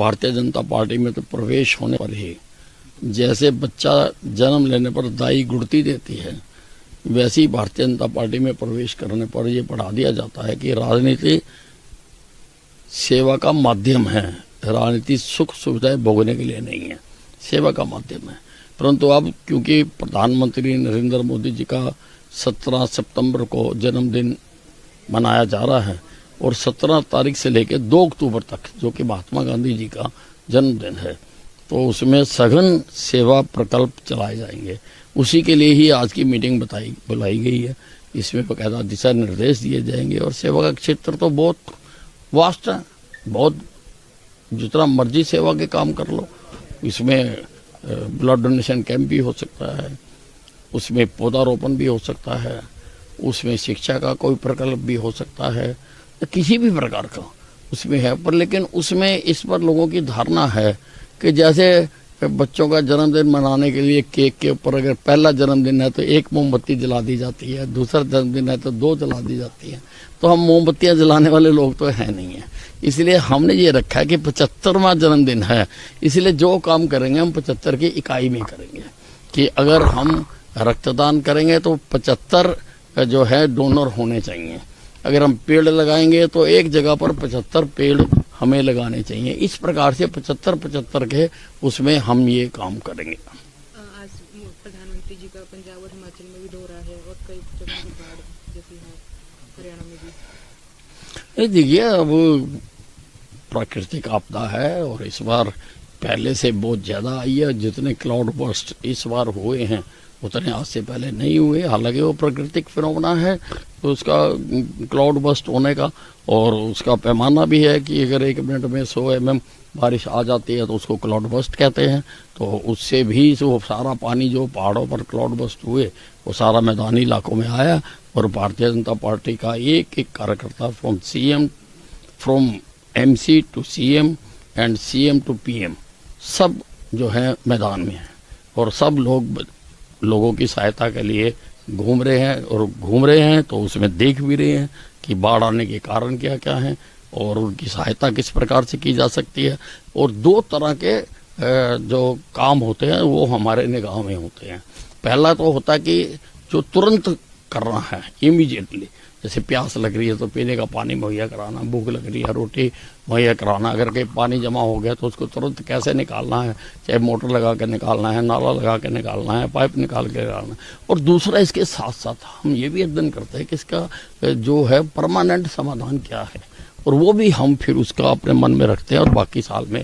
Bharatiya Janata party में तो प्रवेश होने पर ही जैसे बच्चा जन्म लेने पर दाई गुड़ती देती है, वैसे ही भारतीय जनता पार्टी में प्रवेश करने पर यह पढ़ा दिया जाता है कि राजनीति सेवा का माध्यम है। राजनीति सुख सुविधाएं भोगने के लिए नहीं है, सेवा का माध्यम है। परंतु अब क्योंकि प्रधानमंत्री नरेंद्र मोदी जी का 17 सितंबर को जन्मदिन मनाया जा रहा है और 17 तारीख से लेकर 2 अक्टूबर तक, जो कि महात्मा गांधी जी का जन्मदिन है, तो उसमें सघन सेवा प्रकल्प चलाए जाएंगे। उसी के लिए ही आज की मीटिंग बुलाई गई है। इसमें बकायदा दिशा निर्देश दिए जाएंगे और सेवा का क्षेत्र तो बहुत वास्ट है, बहुत जितना मर्जी सेवा के काम कर लो। इसमें ब्लड डोनेशन कैंप भी हो सकता है, उसमें पौधारोपण भी हो सकता है, उसमें शिक्षा का कोई प्रकल्प भी हो सकता है, किसी भी प्रकार का उसमें है। पर लेकिन उसमें इस पर लोगों की धारणा है कि जैसे बच्चों का जन्मदिन मनाने के लिए केक के ऊपर अगर पहला जन्मदिन है तो 1 मोमबत्ती जला दी जाती है, दूसरा जन्मदिन है तो 2 जला दी जाती है। तो हम मोमबत्तियां जलाने वाले लोग तो है नहीं है, इसलिए हमने ये रखा है कि 75वां जन्मदिन है, इसलिए जो काम करेंगे हम 75 की इकाई में करेंगे। कि अगर हम रक्तदान करेंगे तो 75 जो है डोनर होने चाहिए। अगर हम पेड़ लगाएंगे तो एक जगह पर 75 पेड़ हमें लगाने चाहिए। इस प्रकार से 75-75 के उसमें हम ये काम करेंगे। आज प्रधानमंत्री जी का पंजाब और हिमाचल में भी दौरा है और कई जगहों पर बाढ़ जैसी है, हरियाणा में भी। देखिए, अब प्राकृतिक आपदा है और इस बार पहले से बहुत ज्यादा आई है। जितने क्लाउड बर्स्ट इस बार हुए हैं उतने आज से पहले नहीं हुए। हालांकि वो प्राकृतिक फिनोमेना है तो उसका क्लाउड बस्ट होने का और उसका पैमाना भी है कि अगर 1 मिनट में 100 mm बारिश आ जाती है तो उसको क्लाउड बस्ट कहते हैं। तो उससे भी वो सारा पानी जो पहाड़ों पर क्लाउड बस्ट हुए वो सारा मैदानी इलाकों में आया और भारतीय जनता पार्टी का एक एक कार्यकर्ता from MC to CM and CM to PM सब जो है मैदान में है और सब लोगों की सहायता के लिए घूम रहे हैं तो उसमें देख भी रहे हैं कि बाढ़ आने के कारण क्या क्या हैं और उनकी सहायता किस प्रकार से की जा सकती है। और 2 तरह के जो काम होते हैं वो हमारे निगाह में होते हैं। पहला तो होता है कि जो तुरंत करना है, इमीडिएटली, जैसे प्यास लग रही है तो पीने का पानी मुहैया कराना, भूख लग रही है रोटी मुहैया कराना। अगर कहीं पानी जमा हो गया तो उसको तुरंत कैसे निकालना है, चाहे मोटर लगा के निकालना है, नाला लगा के निकालना है, पाइप निकाल के निकालना है। और दूसरा, इसके साथ साथ हम ये भी अध्ययन करते हैं कि इसका जो है परमानेंट समाधान क्या है और वो भी हम फिर उसका अपने मन में रखते हैं और बाकी साल में